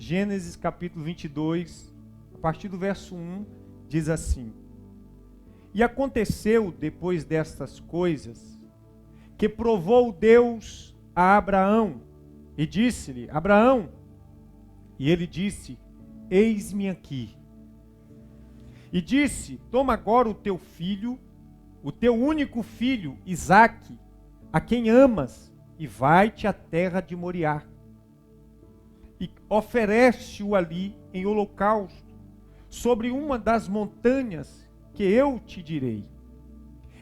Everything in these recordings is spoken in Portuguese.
Gênesis capítulo 22, a partir do verso 1, diz assim: E aconteceu depois destas coisas, que provou Deus a Abraão, e disse-lhe: Abraão, e ele disse: Eis-me aqui. E disse: Toma agora o teu filho, o teu único filho, Isaque, a quem amas, e vai-te à terra de Moriá. E oferece-o ali em holocausto, sobre uma das montanhas que eu te direi.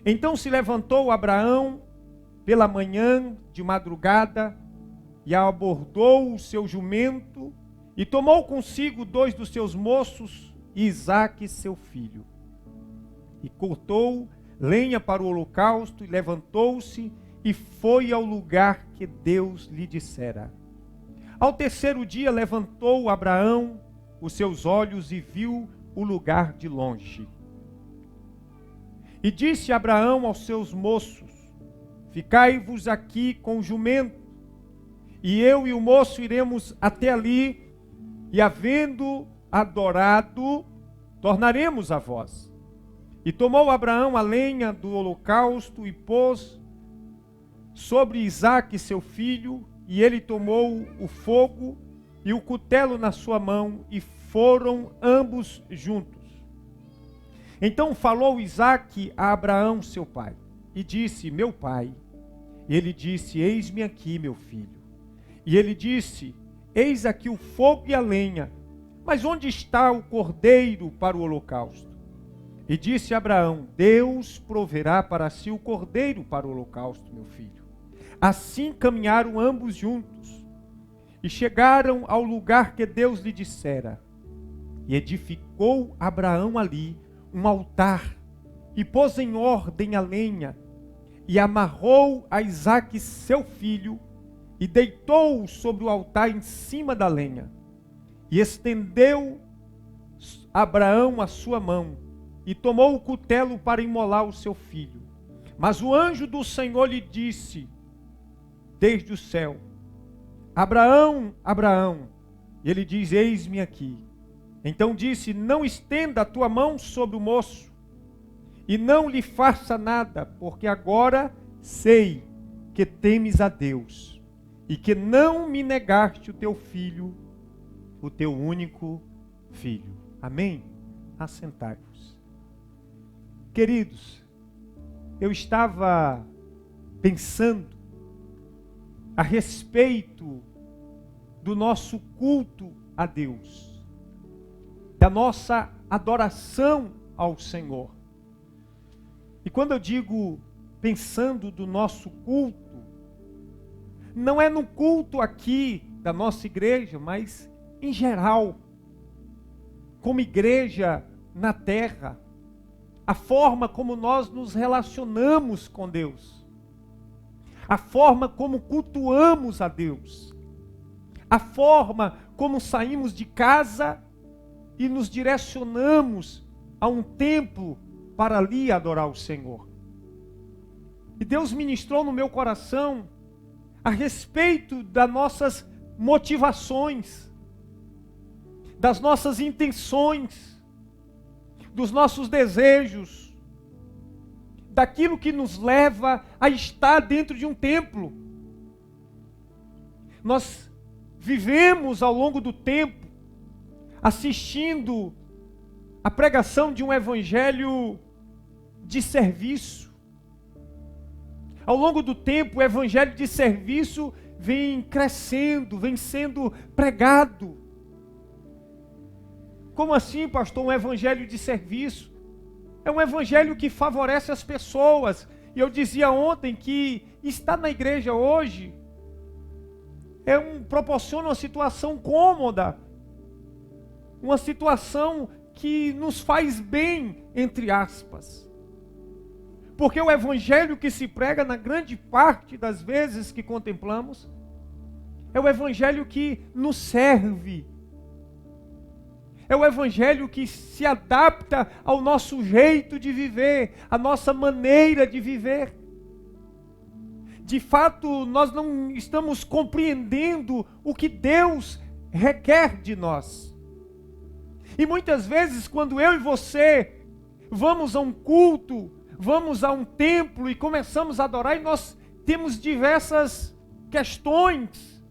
Então se levantou Abraão pela manhã, de madrugada, e abordou o seu jumento, e tomou consigo 2 dos seus moços, e Isaque seu filho. E cortou lenha para o holocausto, e levantou-se, e foi ao lugar que Deus lhe dissera. Ao terceiro dia levantou Abraão os seus olhos e viu o lugar de longe. E disse Abraão aos seus moços: Ficai-vos aqui com o jumento, e eu e o moço iremos até ali, e havendo adorado, tornaremos a vós. E tomou Abraão a lenha do holocausto e pôs sobre Isaque seu filho, e ele tomou o fogo e o cutelo na sua mão, e foram ambos juntos. Então falou Isaque a Abraão seu pai, e disse: Meu pai. E ele disse: Eis-me aqui, meu filho. E ele disse: Eis aqui o fogo e a lenha, mas onde está o cordeiro para o holocausto? E disse Abraão: Deus proverá para si o cordeiro para o holocausto, meu filho. Assim caminharam ambos juntos, e chegaram ao lugar que Deus lhe dissera. E edificou Abraão ali um altar, e pôs em ordem a lenha, e amarrou a Isaque seu filho, e deitou-o sobre o altar em cima da lenha. E estendeu Abraão a sua mão, e tomou o cutelo para imolar o seu filho. Mas o anjo do Senhor lhe disse desde o céu: Abraão, Abraão. E ele diz: Eis-me aqui. Então disse: Não estenda a tua mão sobre o moço, e não lhe faça nada, porque agora sei que temes a Deus, e que não me negaste o teu filho, o teu único filho. Amém? Assentai-vos. Queridos, eu estava pensando a respeito do nosso culto a Deus, da nossa adoração ao Senhor. E quando eu digo pensando do nosso culto, não é no culto aqui da nossa igreja, mas em geral, como igreja na terra, a forma como nós nos relacionamos com Deus, a forma como cultuamos a Deus, a forma como saímos de casa e nos direcionamos a um templo para ali adorar o Senhor. E Deus ministrou no meu coração a respeito das nossas motivações, das nossas intenções, dos nossos desejos, daquilo que nos leva a estar dentro de um templo. Nós vivemos ao longo do tempo assistindo a pregação de um evangelho de serviço. Ao longo do tempo, o evangelho de serviço vem crescendo, vem sendo pregado. Como assim, pastor, um evangelho de serviço? É um evangelho que favorece as pessoas. E eu dizia ontem que estar na igreja hoje proporciona uma situação cômoda, uma situação que nos faz bem, entre aspas. Porque o evangelho que se prega na grande parte das vezes que contemplamos é o evangelho que nos serve. É o evangelho que se adapta ao nosso jeito de viver, à nossa maneira de viver. De fato, nós não estamos compreendendo o que Deus requer de nós. E muitas vezes, quando eu e você vamos a um culto, vamos a um templo e começamos a adorar, e nós temos diversas questões,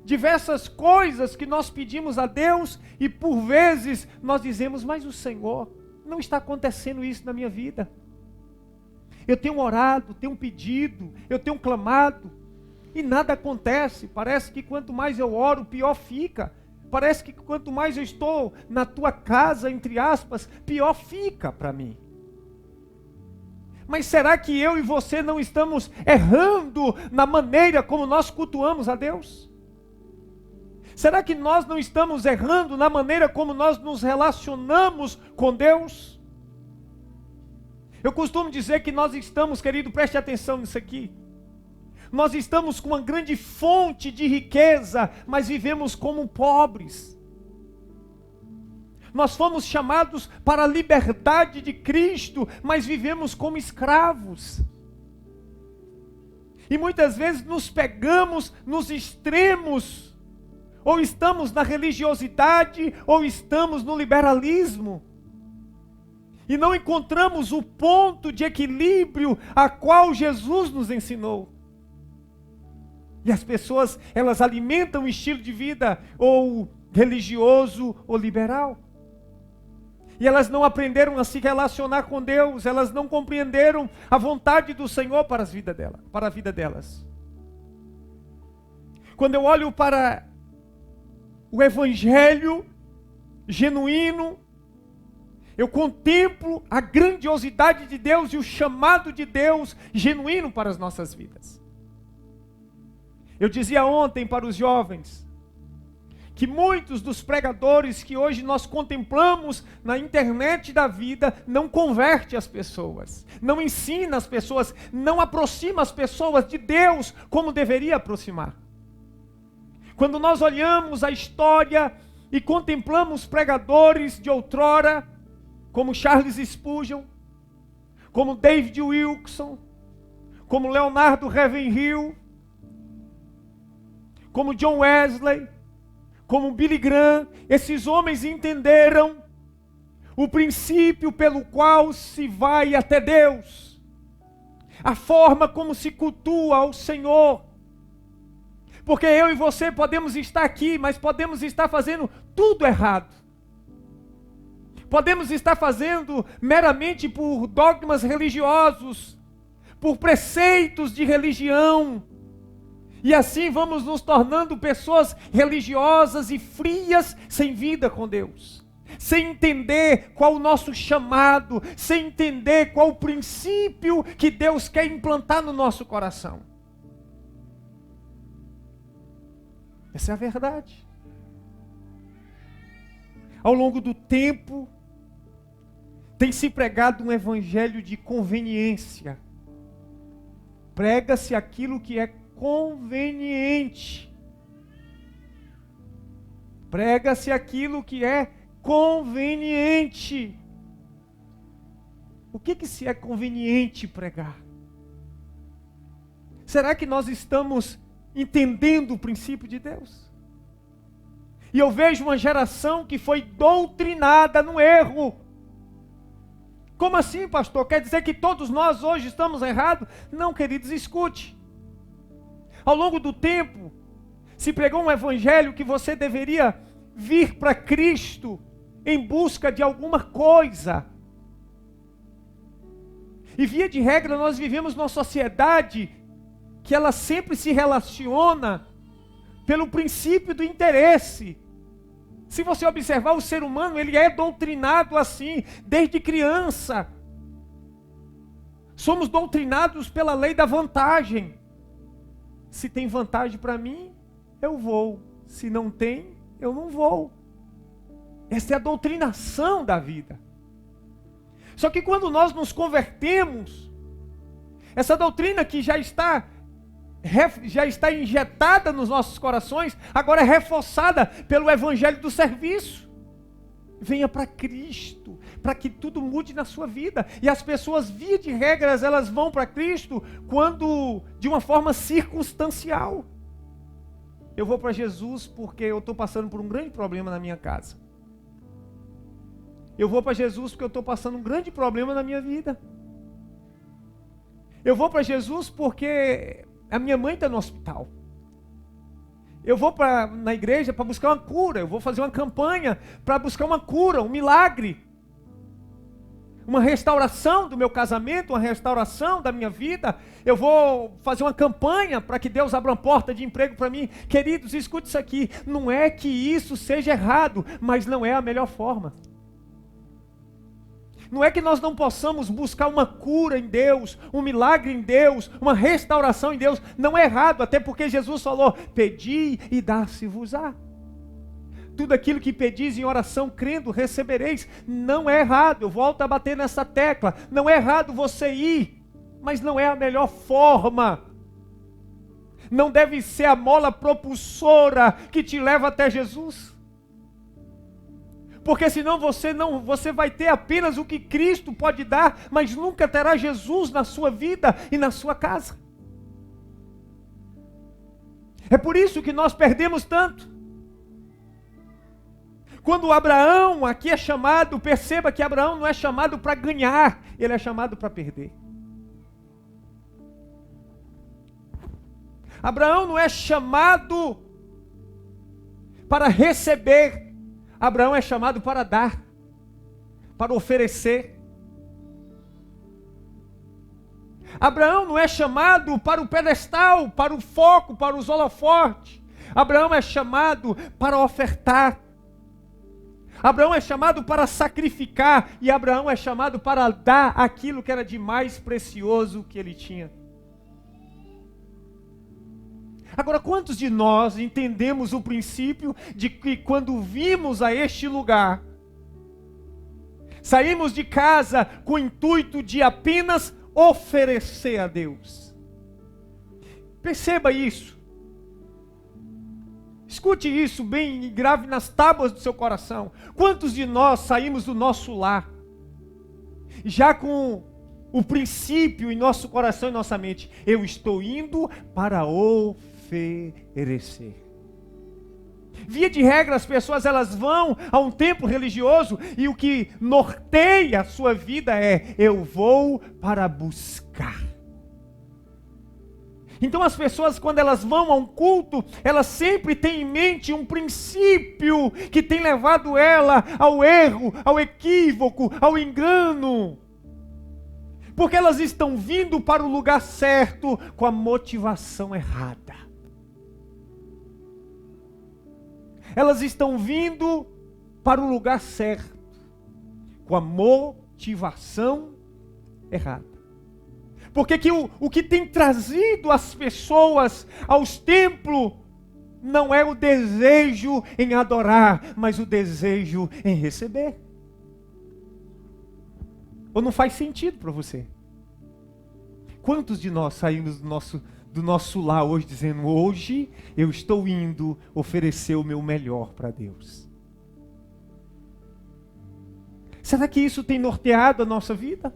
diversas coisas que nós pedimos a Deus, e por vezes nós dizemos, mas o Senhor, não está acontecendo isso na minha vida. Eu tenho orado, tenho pedido, eu tenho clamado, e nada acontece. Parece que quanto mais eu oro, pior fica. Parece que quanto mais eu estou na tua casa, entre aspas, pior fica para mim. Mas será que eu e você não estamos errando na maneira como nós cultuamos a Deus? Será que nós não estamos errando na maneira como nós nos relacionamos com Deus? Eu costumo dizer que nós estamos, querido, preste atenção nisso aqui. Nós estamos com uma grande fonte de riqueza, mas vivemos como pobres. Nós fomos chamados para a liberdade de Cristo, mas vivemos como escravos. E muitas vezes nos pegamos nos extremos, ou estamos na religiosidade, ou estamos no liberalismo. E não encontramos o ponto de equilíbrio a qual Jesus nos ensinou. E as pessoas, elas alimentam um estilo de vida ou religioso ou liberal. E elas não aprenderam a se relacionar com Deus, elas não compreenderam a vontade do Senhor para a vida delas. Quando eu olho para o evangelho genuíno, eu contemplo a grandiosidade de Deus e o chamado de Deus genuíno para as nossas vidas. Eu dizia ontem para os jovens que muitos dos pregadores que hoje nós contemplamos na internet da vida não converte as pessoas, não ensina as pessoas, não aproxima as pessoas de Deus como deveria aproximar. Quando nós olhamos a história e contemplamos pregadores de outrora, como Charles Spurgeon, como David Wilkerson, como Leonardo Ravenhill, como John Wesley, como Billy Graham, esses homens entenderam o princípio pelo qual se vai até Deus, a forma como se cultua ao Senhor. Porque eu e você podemos estar aqui, mas podemos estar fazendo tudo errado. Podemos estar fazendo meramente por dogmas religiosos, por preceitos de religião. E assim vamos nos tornando pessoas religiosas e frias, sem vida com Deus. Sem entender qual o nosso chamado, sem entender qual o princípio que Deus quer implantar no nosso coração. Essa é a verdade. Ao longo do tempo, tem se pregado um evangelho de conveniência. Prega-se aquilo que é conveniente. Prega-se aquilo que é conveniente. O que se é conveniente pregar? Será que nós estamos entendendo o princípio de Deus? E eu vejo uma geração que foi doutrinada no erro. Como assim, pastor? Quer dizer que todos nós hoje estamos errados? Não, queridos, escute. Ao longo do tempo, se pregou um evangelho que você deveria vir para Cristo em busca de alguma coisa. E via de regra, nós vivemos numa sociedade que ela sempre se relaciona pelo princípio do interesse. Se você observar o ser humano, ele é doutrinado assim, desde criança. Somos doutrinados pela lei da vantagem. Se tem vantagem para mim, eu vou. Se não tem, eu não vou. Essa é a doutrinação da vida. Só que quando nós nos convertemos, essa doutrina que já está injetada nos nossos corações, agora é reforçada pelo evangelho do serviço. Venha para Cristo, para que tudo mude na sua vida. E as pessoas, via de regras, elas vão para Cristo quando de uma forma circunstancial. Eu vou para Jesus porque eu estou passando por um grande problema na minha casa. Eu vou para Jesus porque eu estou passando um grande problema na minha vida. Eu vou para Jesus porque a minha mãe está no hospital. Eu vou na igreja para buscar uma cura. Eu vou fazer uma campanha para buscar uma cura, um milagre. Uma restauração do meu casamento, uma restauração da minha vida. Eu vou fazer uma campanha para que Deus abra uma porta de emprego para mim. Queridos, escute isso aqui. Não é que isso seja errado, mas não é a melhor forma. Não é que nós não possamos buscar uma cura em Deus, um milagre em Deus, uma restauração em Deus. Não é errado, até porque Jesus falou, pedi e dar-se-vos-á. Tudo aquilo que pedis em oração, crendo, recebereis. Não é errado, eu volto a bater nessa tecla. Não é errado você ir, mas não é a melhor forma. Não deve ser a mola propulsora que te leva até Jesus. Porque senão você vai ter apenas o que Cristo pode dar, mas nunca terá Jesus na sua vida e na sua casa. É por isso que nós perdemos tanto. Quando Abraão aqui é chamado, perceba que Abraão não é chamado para ganhar, ele é chamado para perder. Abraão não é chamado para receber, Abraão é chamado para dar, para oferecer. Abraão não é chamado para o pedestal, para o foco, para os holofotes. Abraão é chamado para ofertar. Abraão é chamado para sacrificar. E Abraão é chamado para dar aquilo que era de mais precioso que ele tinha. Agora, quantos de nós entendemos o princípio de que quando vimos a este lugar, saímos de casa com o intuito de apenas oferecer a Deus? Perceba isso. Escute isso bem e grave nas tábuas do seu coração. Quantos de nós saímos do nosso lar, já com o princípio em nosso coração e nossa mente, eu estou indo para oferecer. Via de regra, as pessoas elas vão a um templo religioso e o que norteia a sua vida é, eu vou para buscar. Então as pessoas, quando elas vão a um culto, elas sempre têm em mente um princípio que tem levado ela ao erro, ao equívoco, ao engano. Porque elas estão vindo para o lugar certo com a motivação errada. Elas estão vindo para o lugar certo com a motivação errada. Porque o que tem trazido as pessoas aos templos não é o desejo em adorar, mas o desejo em receber. Ou não faz sentido para você? Quantos de nós saímos do nosso lar hoje dizendo, hoje eu estou indo oferecer o meu melhor para Deus? Será que isso tem norteado a nossa vida?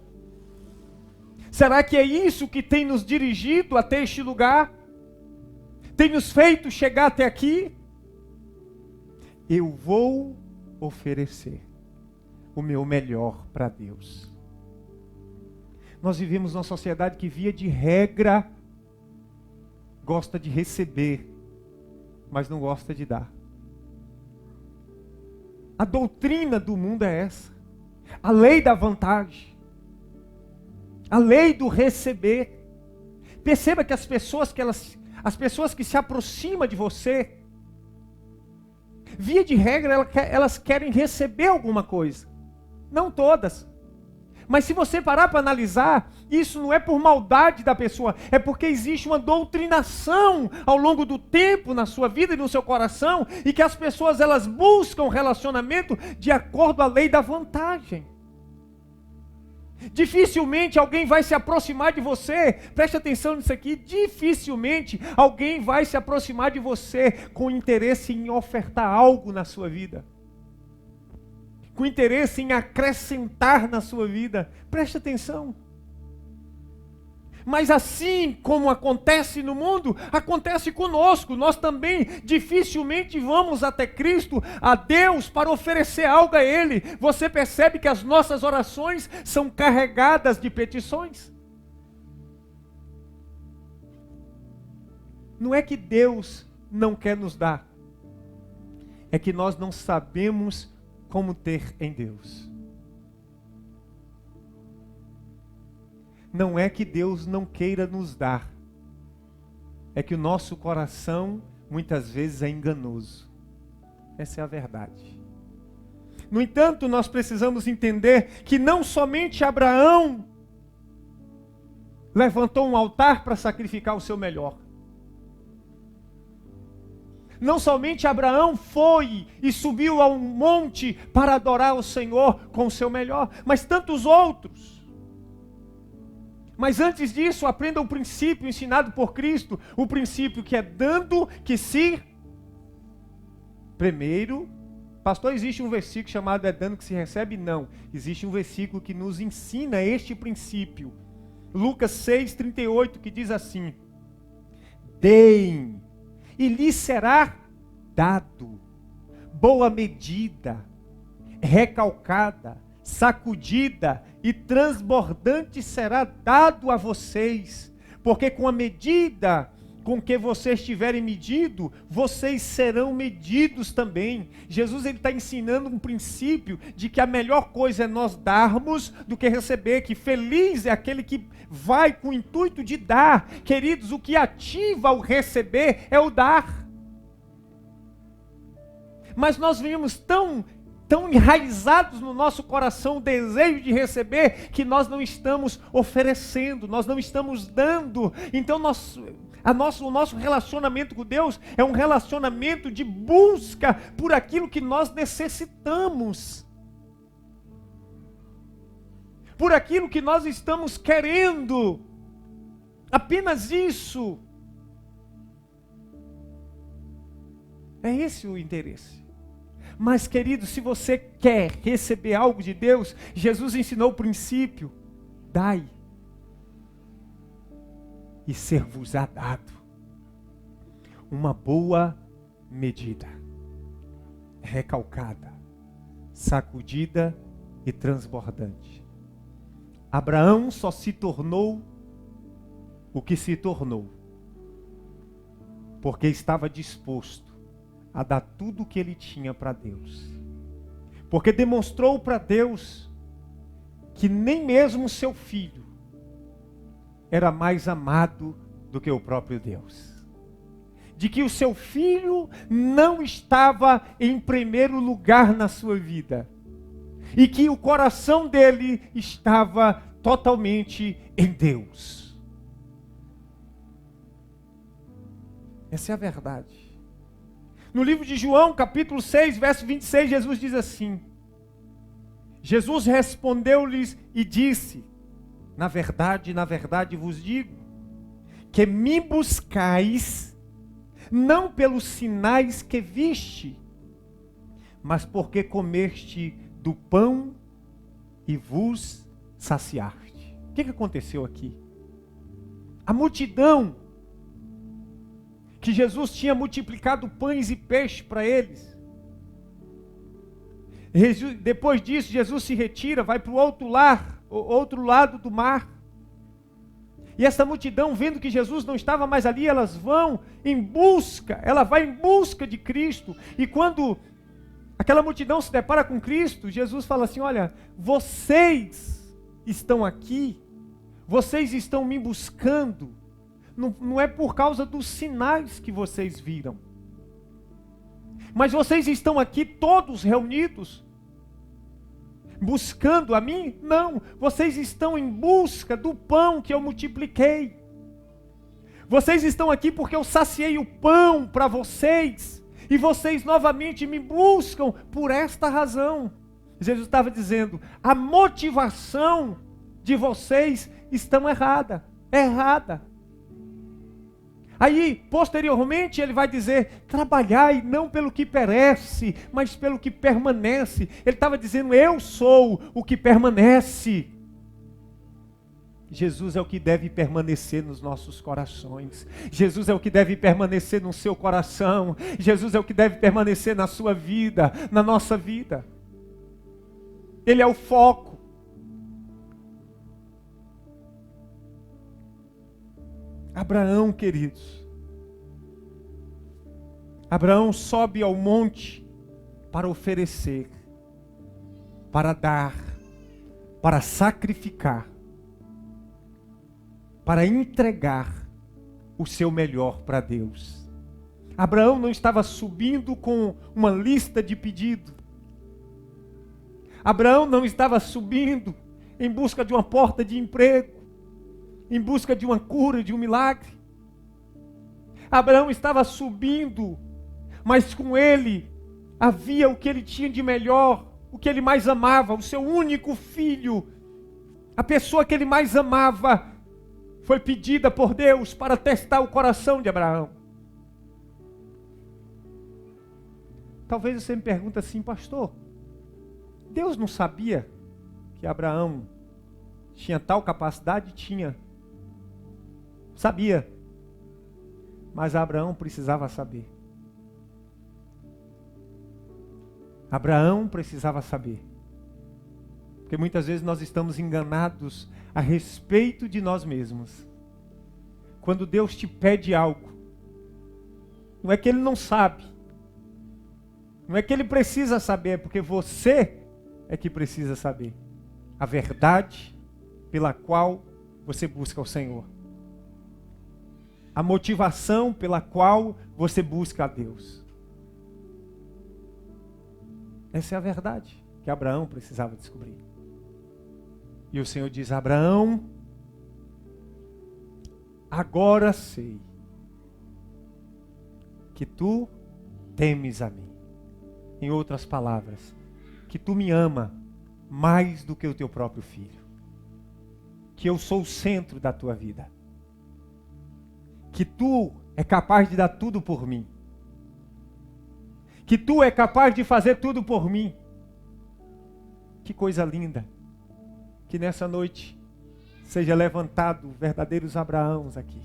Será que é isso que tem nos dirigido até este lugar? Tem nos feito chegar até aqui? Eu vou oferecer o meu melhor para Deus. Nós vivemos numa sociedade que, via de regra, gosta de receber, mas não gosta de dar. A doutrina do mundo é essa. A lei da vantagem. A lei do receber. Perceba que as pessoas que se aproximam de você, via de regra, elas querem receber alguma coisa. Não todas. Mas se você parar para analisar, isso não é por maldade da pessoa, é porque existe uma doutrinação ao longo do tempo na sua vida e no seu coração, e que as pessoas elas buscam relacionamento de acordo à lei da vantagem. Dificilmente alguém vai se aproximar de você, preste atenção nisso aqui, dificilmente alguém vai se aproximar de você com interesse em ofertar algo na sua vida, com interesse em acrescentar na sua vida. Preste atenção. Mas assim como acontece no mundo, acontece conosco. Nós também dificilmente vamos até Cristo, a Deus, para oferecer algo a Ele. Você percebe que as nossas orações são carregadas de petições? Não é que Deus não quer nos dar, é que nós não sabemos como ter em Deus. Não é que Deus não queira nos dar, é que o nosso coração muitas vezes é enganoso. Essa é a verdade. No entanto, nós precisamos entender que não somente Abraão levantou um altar para sacrificar o seu melhor. Não somente Abraão foi e subiu a um monte para adorar o Senhor com o seu melhor, mas tantos outros. Mas antes disso, aprenda o princípio ensinado por Cristo, o princípio que é dando que se... Primeiro, pastor, existe um versículo chamado é dando que se recebe? Não. Existe um versículo que nos ensina este princípio. Lucas 6:38, que diz assim: deem, e lhes será dado, boa medida, recalcada, sacudida e transbordante será dado a vocês, porque com a medida com que vocês tiverem medido, vocês serão medidos também. Jesus está ensinando um princípio de que a melhor coisa é nós darmos do que receber, que feliz é aquele que vai com o intuito de dar. Queridos, o que ativa o receber é o dar. Mas nós vivemos tão enraizados no nosso coração o desejo de receber, que nós não estamos oferecendo, nós não estamos dando. Então o nosso relacionamento com Deus é um relacionamento de busca por aquilo que nós necessitamos, por aquilo que nós estamos querendo, apenas isso. É esse o interesse. Mas, querido, se você quer receber algo de Deus, Jesus ensinou o princípio: dai, e ser-vos-á dado uma boa medida, recalcada, sacudida e transbordante. Abraão só se tornou o que se tornou porque estava disposto a dar tudo o que ele tinha para Deus. Porque demonstrou para Deus que nem mesmo seu filho era mais amado do que o próprio Deus. De que o seu filho não estava em primeiro lugar na sua vida. E que o coração dele estava totalmente em Deus. Essa é a verdade. No livro de João, capítulo 6, verso 26, Jesus diz assim: Jesus respondeu-lhes e disse: na verdade vos digo, que me buscais, não pelos sinais que viste, mas porque comeste do pão e vos saciaste. O que aconteceu aqui? A multidão, que Jesus tinha multiplicado pães e peixes para eles. Depois disso, Jesus se retira, vai para o outro lado do mar. E essa multidão, vendo que Jesus não estava mais ali, ela vai em busca de Cristo. E quando aquela multidão se depara com Cristo, Jesus fala assim: olha, vocês estão aqui, vocês estão me buscando, não é por causa dos sinais que vocês viram, mas vocês estão aqui todos reunidos, buscando a mim? Não, vocês estão em busca do pão que eu multipliquei. Vocês estão aqui porque eu saciei o pão para vocês, e vocês novamente me buscam por esta razão. Jesus estava dizendo: a motivação de vocês está errada. Aí, posteriormente, ele vai dizer: trabalhai não pelo que perece, mas pelo que permanece. Ele estava dizendo: eu sou o que permanece. Jesus é o que deve permanecer nos nossos corações. Jesus é o que deve permanecer no seu coração. Jesus é o que deve permanecer na sua vida, na nossa vida. Ele é o foco. Abraão, queridos. Abraão sobe ao monte para oferecer, para dar, para sacrificar, para entregar o seu melhor para Deus. Abraão não estava subindo com uma lista de pedido. Abraão não estava subindo em busca de uma porta de emprego, em busca de uma cura, de um milagre. Abraão estava subindo, mas com ele havia o que ele tinha de melhor, o que ele mais amava, o seu único filho. A pessoa que ele mais amava foi pedida por Deus para testar o coração de Abraão. Talvez você me pergunte assim, pastor, Deus não sabia que Abraão tinha tal capacidade? Tinha. Sabia. Mas Abraão precisava saber. Abraão precisava saber. Porque muitas vezes nós estamos enganados a respeito de nós mesmos. Quando Deus te pede algo, não é que Ele não sabe. Não é que Ele precisa saber, é porque você é que precisa saber a verdade pela qual você busca o Senhor. A motivação pela qual você busca a Deus. Essa é a verdade que Abraão precisava descobrir. E o Senhor diz, Abraão, agora sei que tu temes a mim. Em outras palavras, que tu me ama mais do que o teu próprio filho. Que eu sou o centro da tua vida. Que tu é capaz de dar tudo por mim. Que tu é capaz de fazer tudo por mim. Que coisa linda. Que nessa noite seja levantado verdadeiros Abraãos aqui.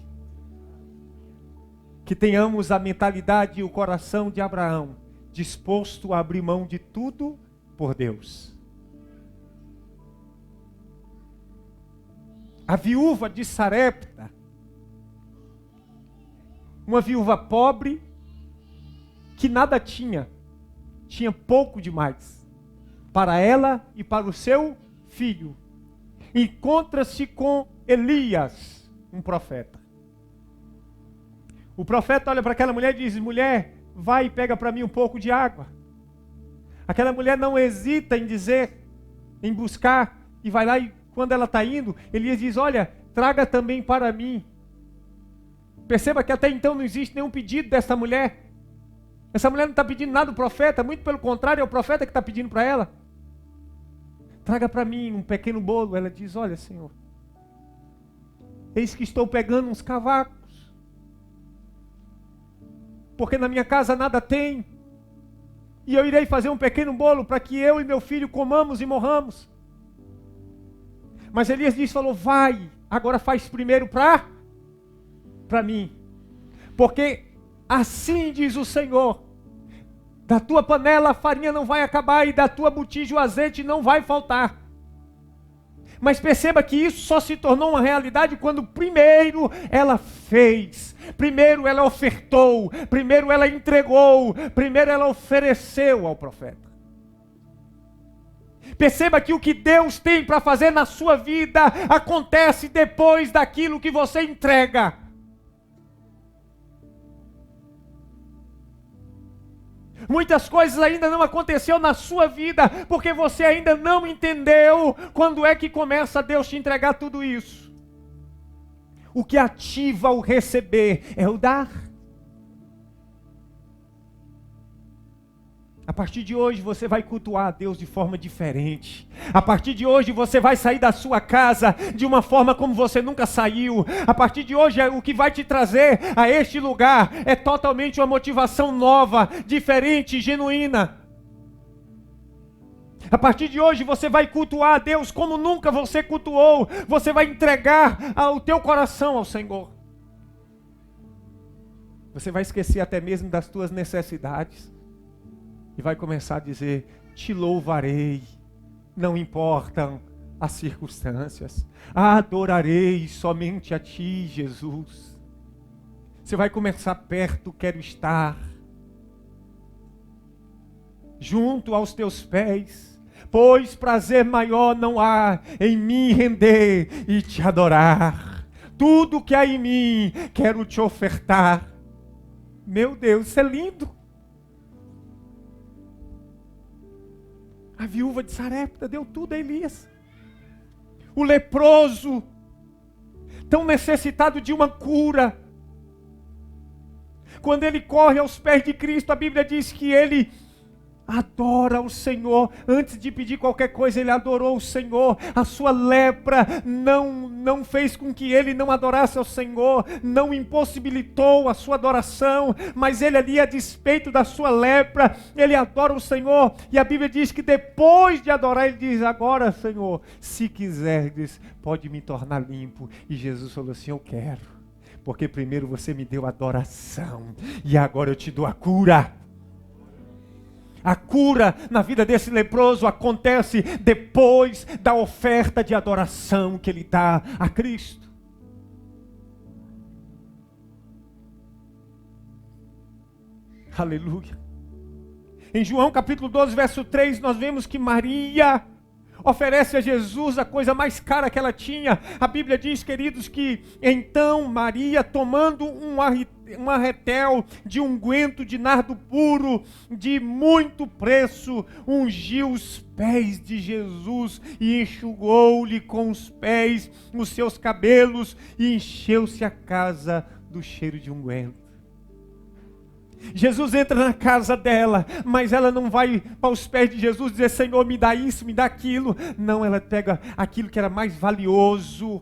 Que tenhamos a mentalidade e o coração de Abraão, disposto a abrir mão de tudo por Deus. A viúva de Sarepta, uma viúva pobre, que nada tinha, tinha pouco demais, para ela e para o seu filho. Encontra-se com Elias, um profeta. O profeta olha para aquela mulher e diz, mulher, vai e pega para mim um pouco de água. Aquela mulher não hesita em dizer, em buscar, e vai lá e quando ela está indo, Elias diz, olha, traga também para mim. Perceba que até então não existe nenhum pedido dessa mulher. Essa mulher não está pedindo nada do profeta, muito pelo contrário, é o profeta que está pedindo para ela. Traga para mim um pequeno bolo. Ela diz, olha, Senhor, eis que estou pegando uns cavacos, porque na minha casa nada tem, e eu irei fazer um pequeno bolo para que eu e meu filho comamos e morramos. Mas Elias falou, vai, agora faz primeiro para mim, porque assim diz o Senhor, da tua panela a farinha não vai acabar e da tua botija o azeite não vai faltar. Mas perceba que isso só se tornou uma realidade quando primeiro ela fez, primeiro ela ofertou, primeiro ela entregou, primeiro ela ofereceu ao profeta. Perceba que o que Deus tem para fazer na sua vida acontece depois daquilo que você entrega. Muitas coisas ainda não aconteceu na sua vida, porque você ainda não entendeu quando é que começa Deus te entregar tudo isso. O que ativa o receber é o dar. A partir de hoje você vai cultuar a Deus de forma diferente. A partir de hoje você vai sair da sua casa de uma forma como você nunca saiu. A partir de hoje o que vai te trazer a este lugar é totalmente uma motivação nova, diferente, genuína. A partir de hoje você vai cultuar a Deus como nunca você cultuou. Você vai entregar o teu coração ao Senhor. Você vai esquecer até mesmo das tuas necessidades. E vai começar a dizer: te louvarei, não importam as circunstâncias. Adorarei somente a ti, Jesus. Você vai começar: perto quero estar, junto aos teus pés, pois prazer maior não há em mim render e te adorar. Tudo que há em mim quero te ofertar. Meu Deus, isso é lindo. A viúva de Sarepta deu tudo a Elias. O leproso, tão necessitado de uma cura, quando ele corre aos pés de Cristo, a Bíblia diz que ele adora o Senhor. Antes de pedir qualquer coisa, ele adorou o Senhor. A sua lepra não fez com que ele não adorasse ao Senhor, não impossibilitou a sua adoração, mas ele ali, a despeito da sua lepra, ele adora o Senhor. E a Bíblia diz que depois de adorar, ele diz: agora, Senhor, se quiseres, pode me tornar limpo. E Jesus falou assim: eu quero, porque primeiro você me deu adoração, e agora eu te dou a cura. A cura na vida desse leproso acontece depois da oferta de adoração que ele dá a Cristo. Aleluia. Em João capítulo 12, verso 3, nós vemos que Maria oferece a Jesus a coisa mais cara que ela tinha. A Bíblia diz, queridos, que então Maria, tomando um arretel de unguento de nardo puro, de muito preço, ungiu os pés de Jesus e enxugou-lhe com os pés os seus cabelos e encheu-se a casa do cheiro de unguento. Jesus entra na casa dela, mas ela não vai para os pés de Jesus dizer: Senhor, me dá isso, me dá aquilo. Não, ela pega aquilo que era mais valioso,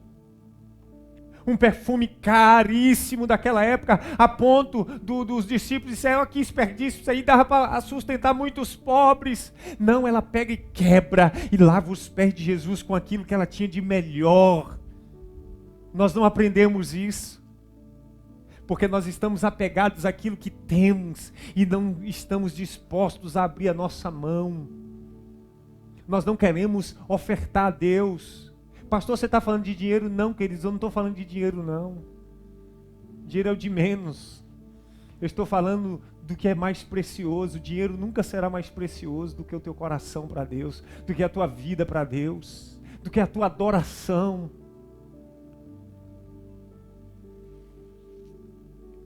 um perfume caríssimo daquela época, a ponto dos discípulos disseram: que desperdício, isso aí dava para sustentar muitos pobres. Não, ela pega e quebra e lava os pés de Jesus com aquilo que ela tinha de melhor. Nós não aprendemos isso, porque nós estamos apegados àquilo que temos e não estamos dispostos a abrir a nossa mão. Nós não queremos ofertar a Deus. Pastor, você está falando de dinheiro? Não, queridos, eu não estou falando de dinheiro, não. Dinheiro é o de menos. Eu estou falando do que é mais precioso. O dinheiro nunca será mais precioso do que o teu coração para Deus, do que a tua vida para Deus, do que a tua adoração.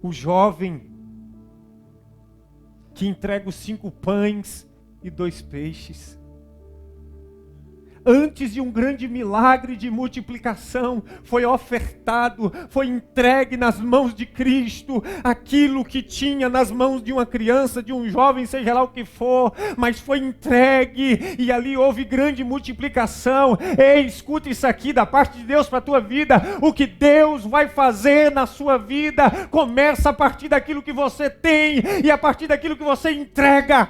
O jovem que entrega os 5 pães e 2 peixes. Antes de um grande milagre de multiplicação, foi ofertado, foi entregue nas mãos de Cristo, aquilo que tinha nas mãos de uma criança, de um jovem, seja lá o que for, mas foi entregue, e ali houve grande multiplicação. Ei, escuta isso aqui da parte de Deus para a tua vida. O que Deus vai fazer na sua vida, começa a partir daquilo que você tem, e a partir daquilo que você entrega.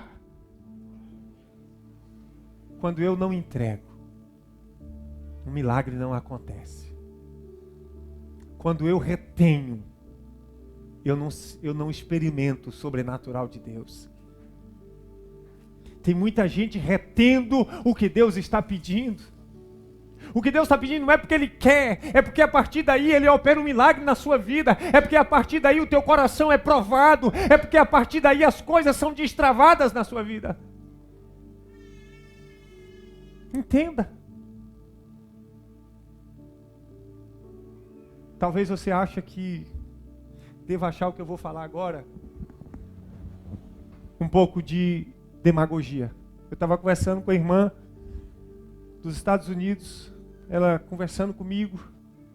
Quando eu não entrego, um milagre não acontece. Quando eu retenho, eu não experimento o sobrenatural de Deus. Tem muita gente retendo o que Deus está pedindo. O que Deus está pedindo não é porque Ele quer, é porque a partir daí Ele opera um milagre na sua vida, é porque a partir daí o teu coração é provado, é porque a partir daí as coisas são destravadas na sua vida. Entenda. Talvez você ache que deva achar o que eu vou falar agora um pouco de demagogia. Eu estava conversando com a irmã dos Estados Unidos, ela conversando comigo,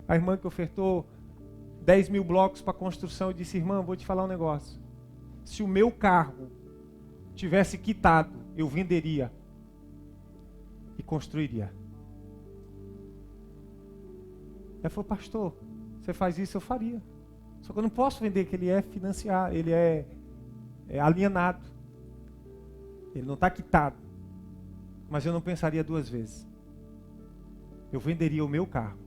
a irmã que ofertou 10 mil blocos para construção. Eu disse: irmã, vou te falar um negócio. Se o meu carro tivesse quitado, eu venderia e construiria. Ela falou: pastor, você faz isso? Eu faria. Só que eu não posso vender, que ele é financiar, ele é alienado. Ele não está quitado. mas eu não pensaria duas vezes. Eu venderia o meu carro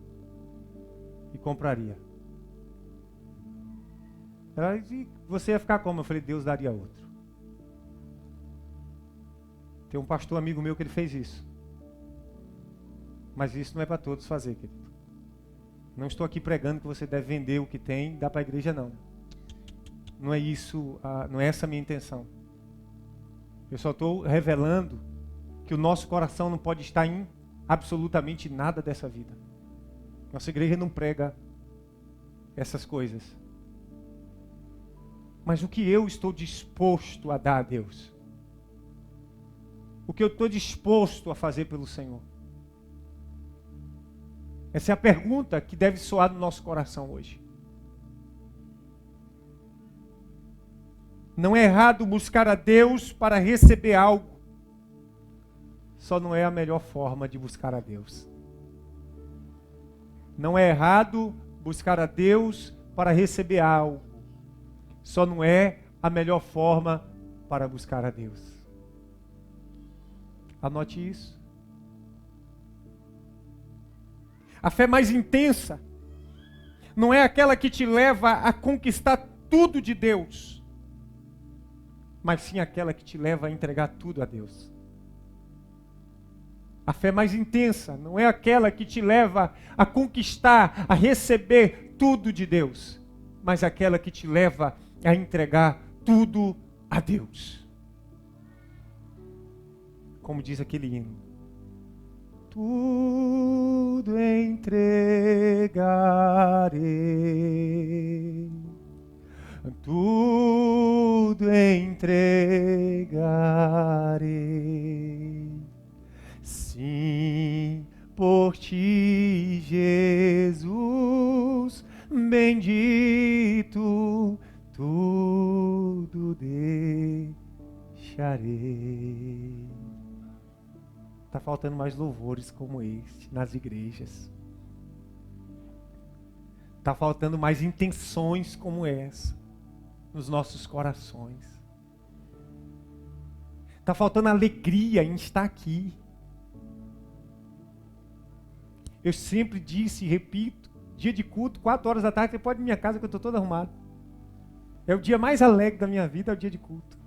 e compraria. Ela disse, você ia ficar como? Eu falei, Deus daria outro. Tem um pastor amigo meu que ele fez isso. Mas isso não é para todos fazer, querido. Não estou aqui pregando que você deve vender o que tem e dar para a igreja, não. Não é isso, não é essa a minha intenção. Eu só estou revelando que o nosso coração não pode estar em absolutamente nada dessa vida. Nossa igreja não prega essas coisas. Mas o que eu estou disposto a dar a Deus? O que eu estou disposto a fazer pelo Senhor? Essa é a pergunta que deve soar no nosso coração hoje. Não é errado buscar a Deus para receber algo. Só não é a melhor forma de buscar a Deus. Não é errado buscar a Deus para receber algo. Só não é a melhor forma para buscar a Deus. Anote isso. A fé mais intensa não é aquela que te leva a conquistar tudo de Deus, mas sim aquela que te leva a entregar tudo a Deus. A fé mais intensa não é aquela que te leva a conquistar, a receber tudo de Deus, mas aquela que te leva a entregar tudo a Deus. Como diz aquele hino. Tudo entregarei, tudo entregarei, sim, por ti, Jesus, bendito, tudo deixarei. Está faltando mais louvores como este nas igrejas. Está faltando mais intenções como essa nos nossos corações. Está faltando alegria em estar aqui. Eu sempre disse e repito, dia de culto, 4 horas da tarde, você pode ir na minha casa que eu estou todo arrumado. É o dia mais alegre da minha vida, é o dia de culto.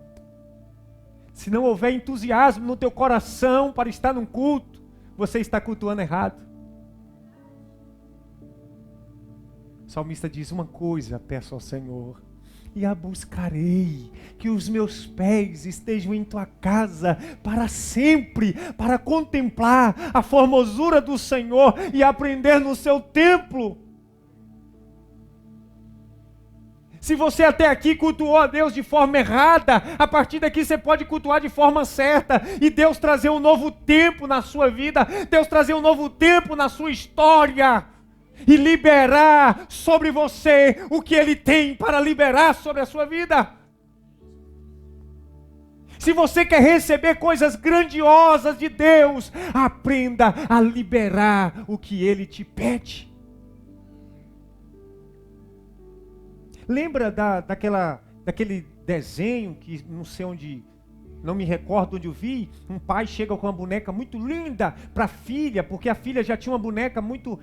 Se não houver entusiasmo no teu coração para estar num culto, você está cultuando errado. O salmista diz uma coisa, peço ao Senhor, e a buscarei, que os meus pés estejam em tua casa para sempre, para contemplar a formosura do Senhor e aprender no seu templo. Se você até aqui cultuou a Deus de forma errada, a partir daqui você pode cultuar de forma certa. E Deus trazer um novo tempo na sua vida. Deus trazer um novo tempo na sua história. E liberar sobre você o que Ele tem para liberar sobre a sua vida. Se você quer receber coisas grandiosas de Deus, aprenda a liberar o que Ele te pede. Lembra daquele desenho que não sei onde, não me recordo onde eu vi, um pai chega com uma boneca muito linda para a filha, porque a filha já tinha uma boneca muito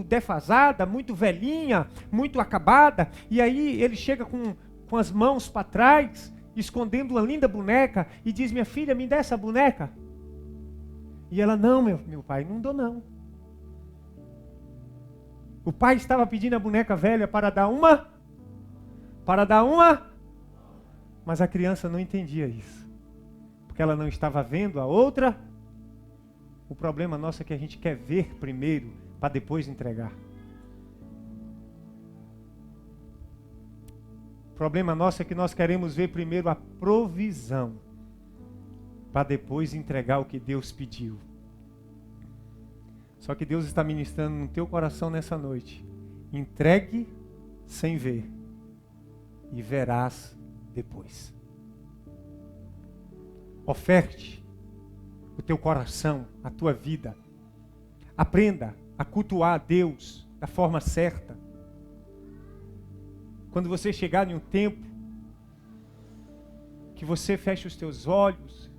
defasada, muito velhinha, muito acabada, e aí ele chega com as mãos para trás, escondendo uma linda boneca, e diz, minha filha, me dá essa boneca. E ela, não, meu pai, não dou não. O pai estava pedindo a boneca velha para dar uma, mas a criança não entendia isso, porque ela não estava vendo a outra. O problema nosso é que a gente quer ver primeiro, para depois entregar. O problema nosso é que nós queremos ver primeiro a provisão, para depois entregar o que Deus pediu. Só que Deus está ministrando no teu coração nessa noite. Entregue sem ver, e verás depois. Oferte o teu coração, a tua vida. Aprenda a cultuar a Deus da forma certa. Quando você chegar em um tempo que você feche os teus olhos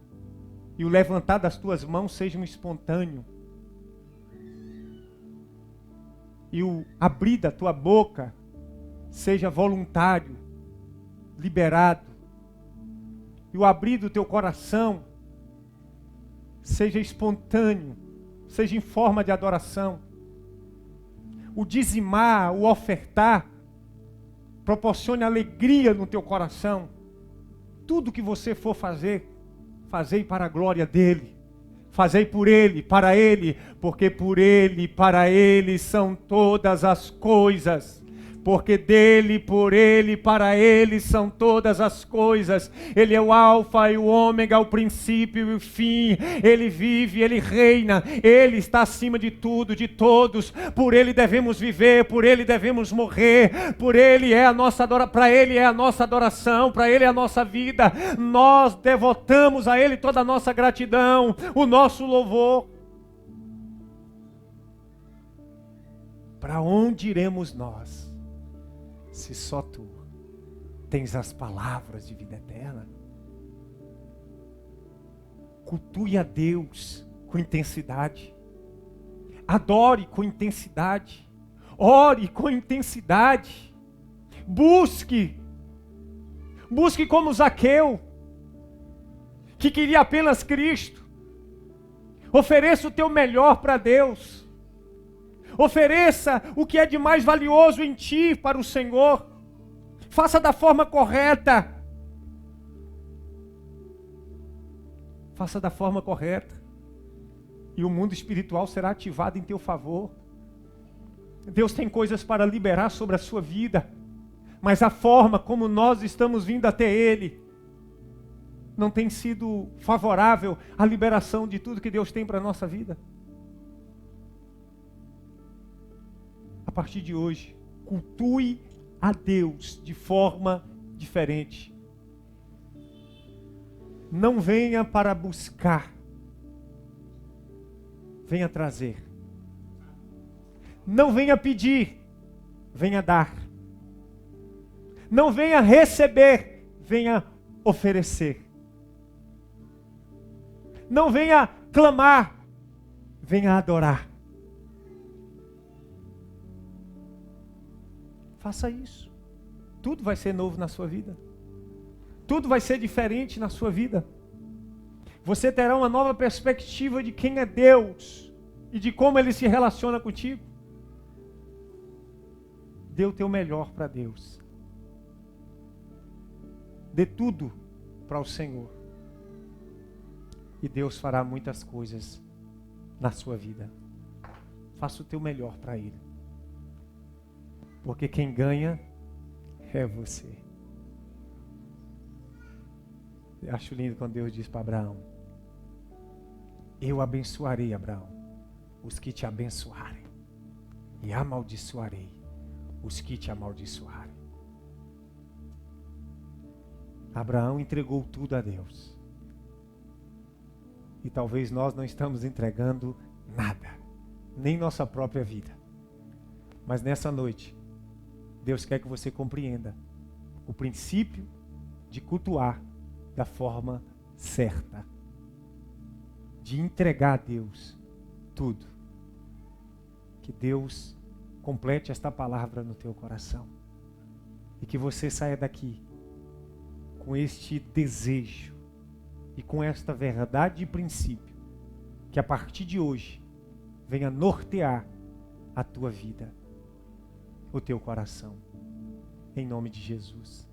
e o levantar das tuas mãos seja um espontâneo. E o abrir da tua boca seja voluntário, liberado. E o abrir do teu coração seja espontâneo, seja em forma de adoração. O dizimar, o ofertar, proporcione alegria no teu coração. Tudo que você for fazer, fazei para a glória dele. Fazei por ele, para ele, porque por ele, para ele são todas as coisas. Porque dele, por ele, para ele são todas as coisas. Ele é o alfa e o ômega, o princípio e o fim. Ele vive, ele reina, ele está acima de tudo, de todos. Por ele devemos viver, por ele devemos morrer. Por ele é a nossa adoração, para ele é a nossa adoração, para ele é a nossa vida. Nós devotamos a ele toda a nossa gratidão, o nosso louvor. Para onde iremos nós, se só tu tens as palavras de vida eterna? Cultue a Deus com intensidade. Adore com intensidade. Ore com intensidade. Busque como Zaqueu, que queria apenas Cristo. Ofereça o teu melhor para Deus. Ofereça o que é de mais valioso em ti para o Senhor. Faça da forma correta. Faça da forma correta. E o mundo espiritual será ativado em teu favor. Deus tem coisas para liberar sobre a sua vida. Mas a forma como nós estamos vindo até Ele não tem sido favorável à liberação de tudo que Deus tem para a nossa vida. A partir de hoje, cultue a Deus de forma diferente. Não venha para buscar, venha trazer. Não venha pedir, venha dar. Não venha receber, venha oferecer. Não venha clamar, venha adorar. Faça isso. Tudo vai ser novo na sua vida. Tudo vai ser diferente na sua vida. Você terá uma nova perspectiva de quem é Deus e de como Ele se relaciona contigo. Dê o teu melhor para Deus. Dê tudo para o Senhor. E Deus fará muitas coisas na sua vida. Faça o teu melhor para Ele. Porque quem ganha é você. Eu acho lindo quando Deus diz para Abraão: eu abençoarei, Abraão, os que te abençoarem, e amaldiçoarei os que te amaldiçoarem. Abraão entregou tudo a Deus. E talvez nós não estamos entregando nada, nem nossa própria vida. Mas nessa noite, Deus quer que você compreenda o princípio de cultuar da forma certa. De entregar a Deus tudo. Que Deus complete esta palavra no teu coração. E que você saia daqui com este desejo e com esta verdade e princípio. Que a partir de hoje venha nortear a tua vida, o teu coração, em nome de Jesus.